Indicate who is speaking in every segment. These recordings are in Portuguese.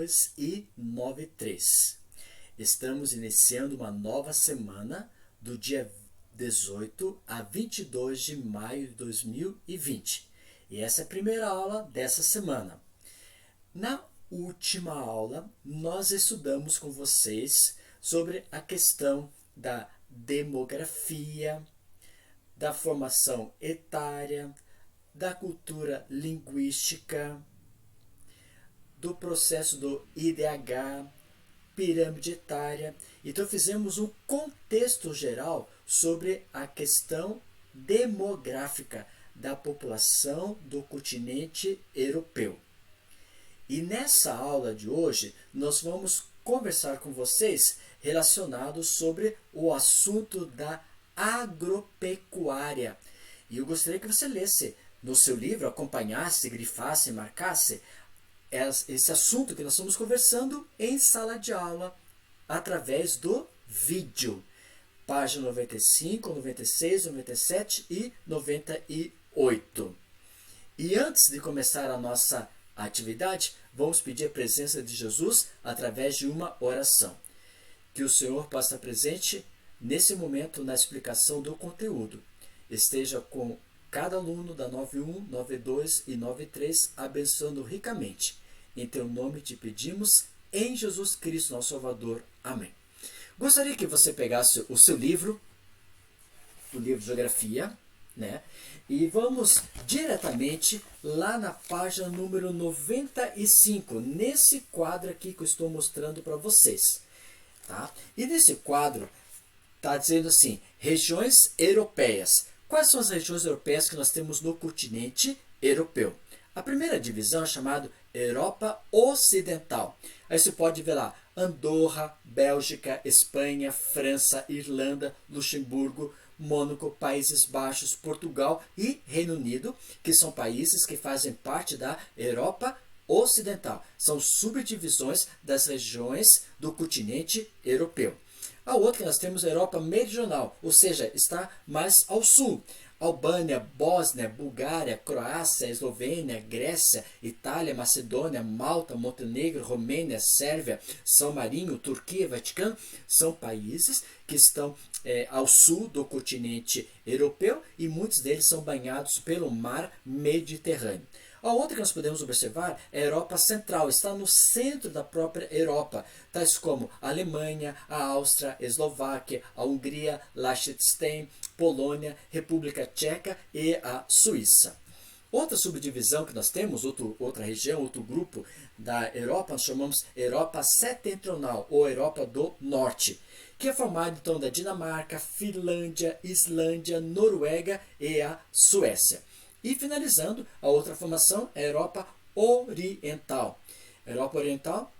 Speaker 1: 92 e 93. Estamos iniciando uma nova semana do dia 18 a 22 de maio de 2020. E essa é a primeira aula dessa semana. Na última aula, nós estudamos com vocês sobre a questão da demografia, da formação etária, da cultura linguística, do processo do IDH, pirâmide etária. Então fizemos um contexto geral sobre a questão demográfica da população do continente europeu. E nessa aula de hoje nós vamos conversar com vocês relacionados sobre o assunto da agropecuária. E eu gostaria que você lesse no seu livro, acompanhasse, grifasse, marcasse esse assunto que nós estamos conversando em sala de aula através do vídeo. Página 95, 96, 97 e 98. E antes de começar a nossa atividade, vamos pedir a presença de Jesus através de uma oração. Que o Senhor possa estar presente nesse momento na explicação do conteúdo. Esteja com cada aluno da 91, 92 e 93, abençoando ricamente. Em teu nome te pedimos, em Jesus Cristo, nosso Salvador. Amém. Gostaria que você pegasse o seu livro, o livro de Geografia, né? E vamos diretamente lá na página número 95, nesse quadro aqui que eu estou mostrando para vocês. Tá? E nesse quadro está dizendo assim, regiões europeias. Quais são as regiões europeias que nós temos no continente europeu? A primeira divisão é chamada Europa Ocidental. Aí você pode ver lá Andorra, Bélgica, Espanha, França, Irlanda, Luxemburgo, Mônaco, Países Baixos, Portugal e Reino Unido, que são países que fazem parte da Europa Ocidental. São subdivisões das regiões do continente europeu. A outra que nós temos é a Europa Meridional, ou seja, está mais ao sul. Albânia, Bósnia, Bulgária, Croácia, Eslovênia, Grécia, Itália, Macedônia, Malta, Montenegro, Romênia, Sérvia, São Marino, Turquia, Vaticano, são países que estão ao sul do continente europeu e muitos deles são banhados pelo mar Mediterrâneo. A outra que nós podemos observar é a Europa Central, está no centro da própria Europa, tais como a Alemanha, a Áustria, a Eslováquia, a Hungria, Liechtenstein, Polônia, República Tcheca e a Suíça. Outra subdivisão que nós temos, outra região, outro grupo da Europa, nós chamamos Europa Setentrional ou Europa do Norte, que é formado então da Dinamarca, Finlândia, Islândia, Noruega e a Suécia. E finalizando, a outra formação é a Europa Oriental. A Europa Oriental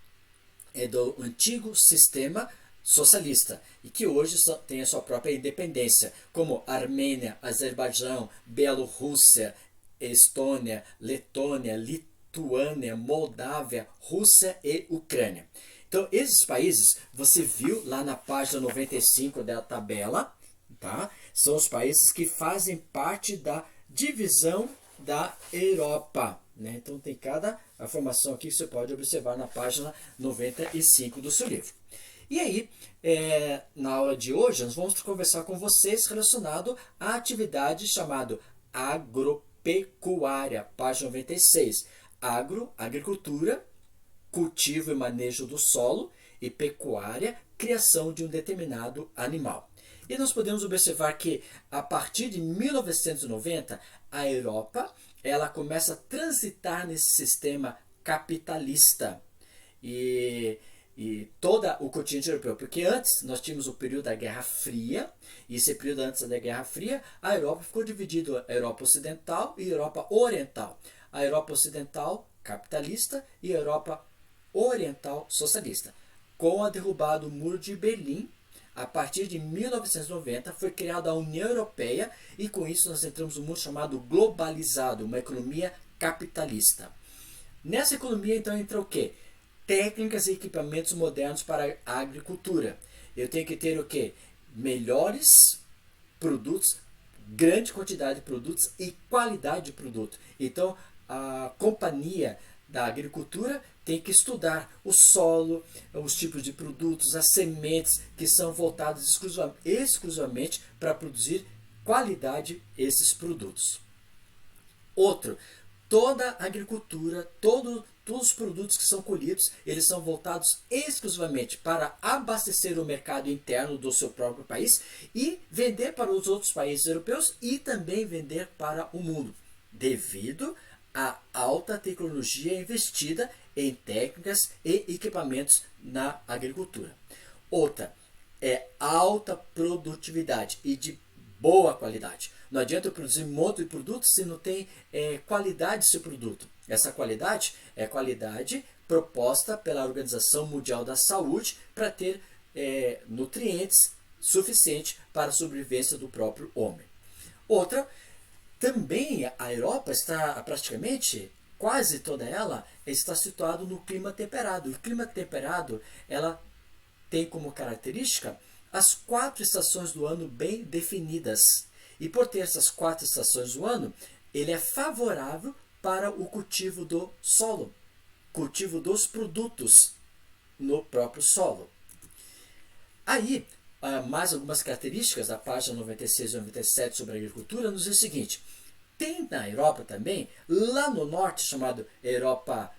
Speaker 1: é do antigo sistema socialista e que hoje tem a sua própria independência, como Armênia, Azerbaijão, Bielorrússia, Estônia, Letônia, Lituânia, Moldávia, Rússia e Ucrânia. Então, esses países, você viu lá na página 95 da tabela, tá? São os países que fazem parte da divisão da Europa, né? Então tem cada informação aqui que você pode observar na página 95 do seu livro. E aí, na aula de hoje, nós vamos conversar com vocês relacionado à atividade chamada agropecuária, página 96. Agricultura, cultivo e manejo do solo, e pecuária, criação de um determinado animal. E nós podemos observar que a partir de 1990, a Europa ela começa a transitar nesse sistema capitalista e todo o continente europeu. Porque antes nós tínhamos o período da Guerra Fria, e esse período antes da Guerra Fria, a Europa ficou dividida em Europa Ocidental e Europa Oriental. A Europa Ocidental capitalista e a Europa Oriental socialista. Com a derrubada do Muro de Berlim, a partir de 1990 foi criada a União Europeia e com isso nós entramos no mundo chamado globalizado, uma economia capitalista. Nessa economia então entra o quê? Técnicas e equipamentos modernos para a agricultura. Eu tenho que ter o quê? Melhores produtos, grande quantidade de produtos e qualidade de produto. Então a companhia da agricultura tem que estudar o solo, os tipos de produtos, as sementes que são voltadas exclusivamente para produzir qualidade esses produtos. Outro, toda a agricultura, todos os produtos que são colhidos, eles são voltados exclusivamente para abastecer o mercado interno do seu próprio país e vender para os outros países europeus e também vender para o mundo, devido à alta tecnologia investida em técnicas e equipamentos na agricultura. Outra é alta produtividade e de boa qualidade. Não adianta eu produzir um monte de produtos se não tem qualidade do seu produto. Essa qualidade é qualidade proposta pela Organização Mundial da Saúde para ter nutrientes suficientes para a sobrevivência do próprio homem. Outra, também a Europa está praticamente, quase toda ela, está situada no clima temperado. O clima temperado, ela tem como característica as 4 estações do ano bem definidas. E por ter essas 4 estações do ano, ele é favorável para o cultivo do solo, cultivo dos produtos no próprio solo. Aí, mais algumas características da página 96 e 97 sobre a agricultura nos diz o seguinte: tem na Europa também, lá no norte, chamado Europa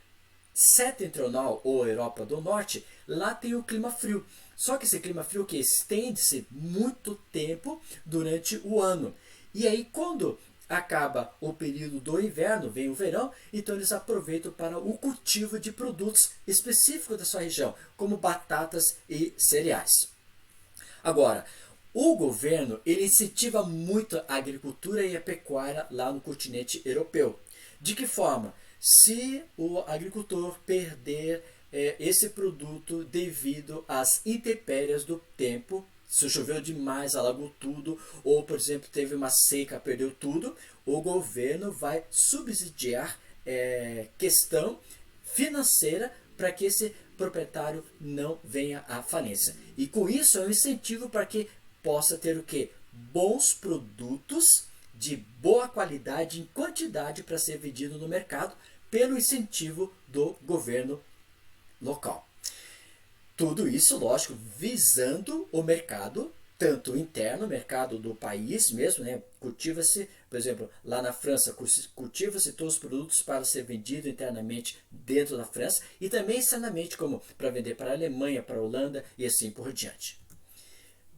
Speaker 1: Setentrional ou Europa do Norte, lá tem o clima frio. Só que esse clima frio que estende-se muito tempo durante o ano. E aí quando acaba o período do inverno, vem o verão, então eles aproveitam para o cultivo de produtos específicos da sua região, como batatas e cereais. Agora, o governo ele incentiva muito a agricultura e a pecuária lá no continente europeu. De que forma? Se o agricultor perder esse produto devido às intempéries do tempo, se choveu demais, alagou tudo, ou, por exemplo, teve uma seca, perdeu tudo, o governo vai subsidiar questão financeira para que esse proprietário não venha à falência. E com isso é um incentivo para que possa ter o quê? Bons produtos de boa qualidade em quantidade para ser vendido no mercado pelo incentivo do governo local. Tudo isso, lógico, visando o mercado, tanto interno, o mercado do país mesmo, né? Cultiva-se, por exemplo, lá na França, cultiva-se todos os produtos para ser vendido internamente dentro da França e também externamente, como para vender para a Alemanha, para a Holanda e assim por diante.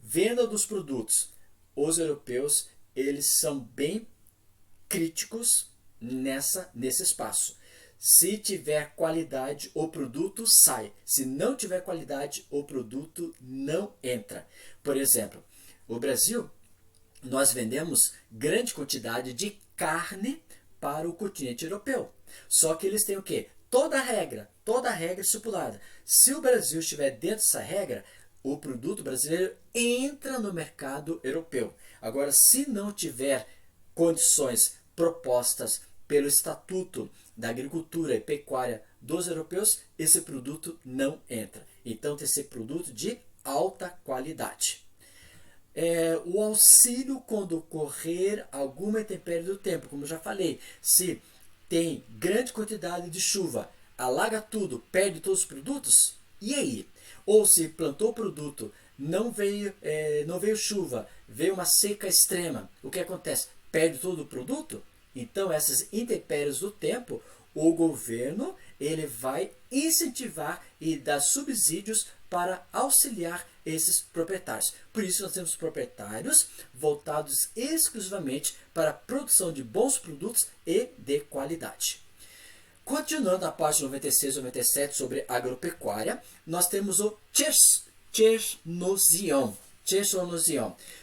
Speaker 1: Venda dos produtos. Os europeus, eles são bem críticos nesse espaço. Se tiver qualidade, o produto sai. Se não tiver qualidade, o produto não entra. Por exemplo, o Brasil, nós vendemos grande quantidade de carne para o continente europeu. Só que eles têm o quê? Toda a regra estipulada. Se o Brasil estiver dentro dessa regra, o produto brasileiro entra no mercado europeu. Agora, se não tiver condições propostas pelo Estatuto da Agricultura e Pecuária dos europeus, esse produto não entra. Então tem que ser produto de alta qualidade. O auxílio quando ocorrer alguma intempérie do tempo, como eu já falei, se tem grande quantidade de chuva, alaga tudo, perde todos os produtos, e aí? Ou se plantou o produto, não veio chuva, veio uma seca extrema, o que acontece? Perde todo o produto? Então, essas intempéries do tempo, o governo ele vai incentivar e dar subsídios para auxiliar esses proprietários. Por isso, nós temos proprietários voltados exclusivamente para a produção de bons produtos e de qualidade. Continuando a página 96 e 97 sobre agropecuária, nós temos o Chernozem.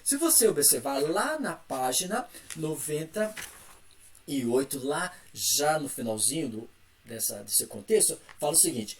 Speaker 1: Se você observar lá na página 98, lá já no finalzinho desse contexto, fala o seguinte: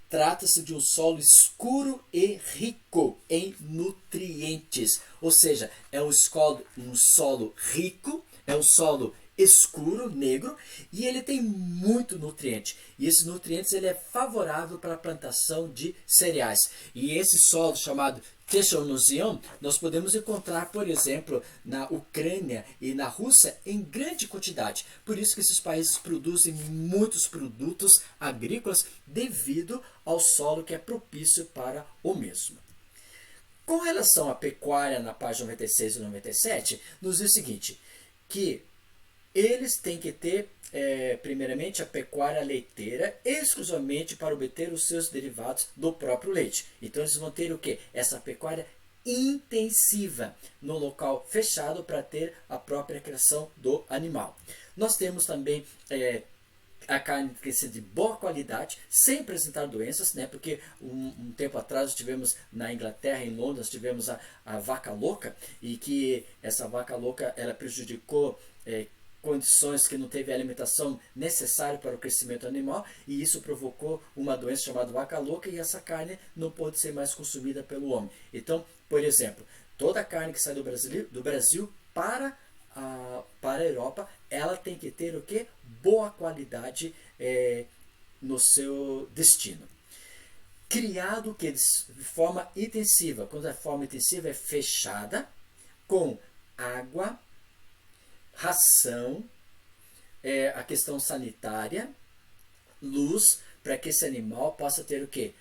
Speaker 1: trata-se de um solo escuro e rico em nutrientes. Ou seja, é um solo rico, é um solo escuro, negro, e ele tem muito nutriente. E esses nutrientes ele é favorável para a plantação de cereais. E esse solo chamado Testosterona nós podemos encontrar, por exemplo, na Ucrânia e na Rússia em grande quantidade. Por isso que esses países produzem muitos produtos agrícolas devido ao solo que é propício para o mesmo. Com relação à pecuária, na página 96 e 97, nos diz o seguinte, que eles têm que ter, primeiramente, a pecuária leiteira exclusivamente para obter os seus derivados do próprio leite. Então, eles vão ter o quê? Essa pecuária intensiva no local fechado para ter a própria criação do animal. Nós temos também a carne tem que ser de boa qualidade, sem apresentar doenças, né? Porque um tempo atrás tivemos na Inglaterra, em Londres, tivemos a vaca louca, e que essa vaca louca ela prejudicou condições que não teve a alimentação necessária para o crescimento animal, e isso provocou uma doença chamada vaca louca, e essa carne não pode ser mais consumida pelo homem. Então, por exemplo, toda a carne que sai do Brasil para a Europa, ela tem que ter o que? Boa qualidade no seu destino. Criado que de forma intensiva. Quando a forma intensiva é fechada, com água, ração, a questão sanitária, luz, para que esse animal possa ter o que?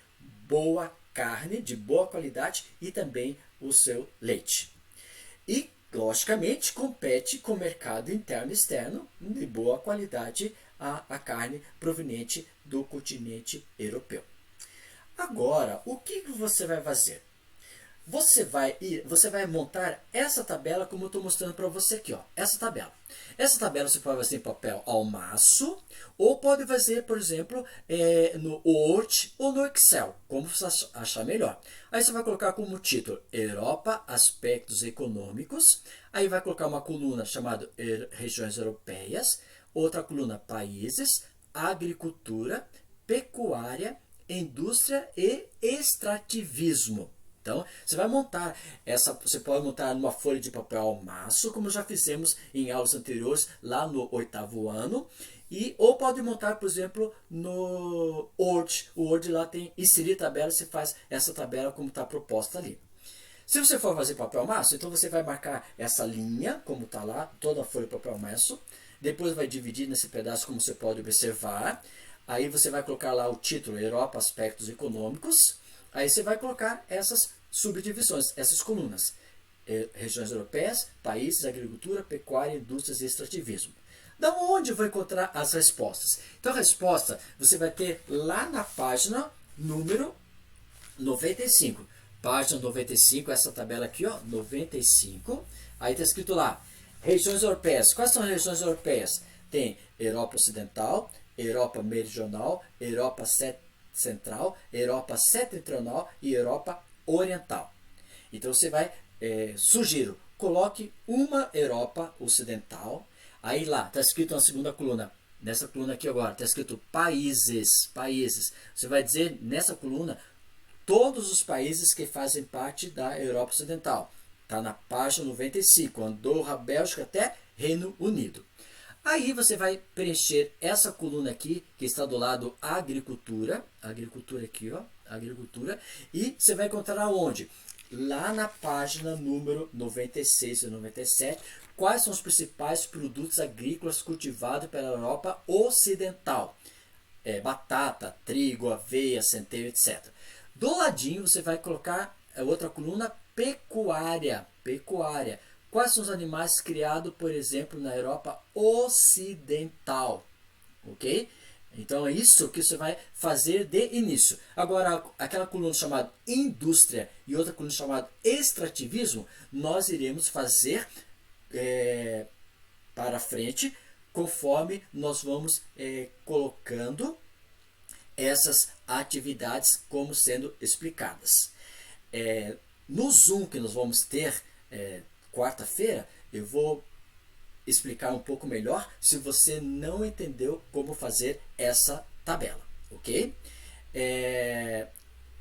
Speaker 1: Boa carne, de boa qualidade, e também o seu leite. E logicamente, compete com o mercado interno e externo de boa qualidade a carne proveniente do continente europeu. Agora, o que você vai fazer? Você vai montar essa tabela como eu estou mostrando para você aqui, ó. Essa tabela você pode fazer em papel ao maço, ou pode fazer, por exemplo, no Word ou no Excel, como você achar melhor. Aí você vai colocar como título Europa, Aspectos Econômicos. Aí vai colocar uma coluna chamada Regiões Europeias, outra coluna Países, Agricultura, Pecuária, Indústria e Extrativismo. Então, você vai montar você pode montar numa folha de papel ao maço, como já fizemos em aulas anteriores, lá no 8º ano, ou pode montar, por exemplo, no Word. O Word lá tem inserir tabela, você faz essa tabela como está proposta ali. Se você for fazer papel ao maço, então você vai marcar essa linha, como está lá, toda a folha de papel ao maço, depois vai dividir nesse pedaço, como você pode observar, aí você vai colocar lá o título, Europa, Aspectos Econômicos. Aí você vai colocar essas subdivisões, essas colunas. Regiões europeias, países, agricultura, pecuária, indústrias e extrativismo. Da onde eu vou encontrar as respostas? Então a resposta você vai ter lá na página número 95. Página 95, essa tabela aqui, ó, 95. Aí está escrito lá, regiões europeias. Quais são as regiões europeias? Tem Europa Ocidental, Europa Meridional, Europa Central, Europa Setentrional e Europa Oriental. Então você vai, sugiro, coloque uma Europa Ocidental. Aí lá, está escrito na segunda coluna, nessa coluna aqui agora, está escrito países, países. Você vai dizer nessa coluna todos os países que fazem parte da Europa Ocidental. Está na página 95, Andorra, Bélgica até Reino Unido. Aí você vai preencher essa coluna aqui, que está do lado agricultura, agricultura aqui, ó, agricultura, e você vai encontrar onde? Lá na página número 96 e 97, quais são os principais produtos agrícolas cultivados pela Europa Ocidental. Batata, trigo, aveia, centeio, etc. Do ladinho você vai colocar outra coluna, pecuária, pecuária. Quais são os animais criados, por exemplo, na Europa Ocidental? Ok? Então é isso que você vai fazer de início. Agora, aquela coluna chamada indústria e outra coluna chamada extrativismo, nós iremos fazer para frente, conforme nós vamos colocando essas atividades como sendo explicadas. No Zoom que nós vamos ter quarta-feira, eu vou explicar um pouco melhor se você não entendeu como fazer essa tabela, ok?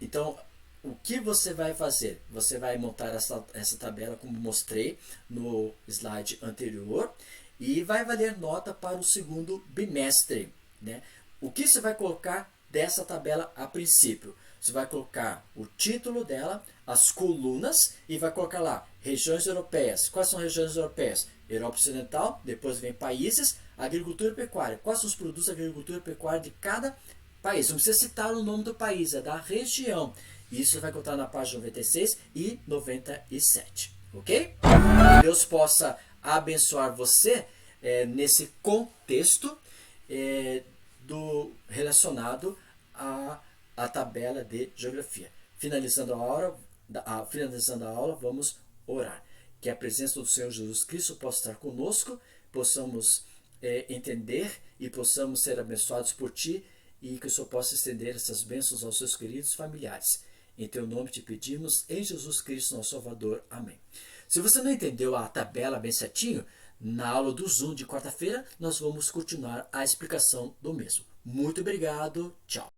Speaker 1: Então, o que você vai fazer? Você vai montar essa tabela como mostrei no slide anterior e vai valer nota para o segundo bimestre, né? O que você vai colocar dessa tabela a princípio? Você vai colocar o título dela, as colunas e vai colocar lá regiões europeias. Quais são as regiões europeias? Europa Ocidental, depois vem países, agricultura e pecuária. Quais são os produtos da agricultura e pecuária de cada país? Não precisa citar o nome do país, é da região. Isso você vai encontrar na página 96 e 97. Ok? Que Deus possa abençoar você nesse contexto relacionado à tabela de geografia. Finalizando a aula, vamos orar. Que a presença do Senhor Jesus Cristo possa estar conosco, possamos entender e possamos ser abençoados por Ti e que o Senhor possa estender essas bênçãos aos seus queridos familiares. Em Teu nome te pedimos, em Jesus Cristo, nosso Salvador. Amém. Se você não entendeu a tabela bem certinho, na aula do Zoom de quarta-feira, nós vamos continuar a explicação do mesmo. Muito obrigado, tchau.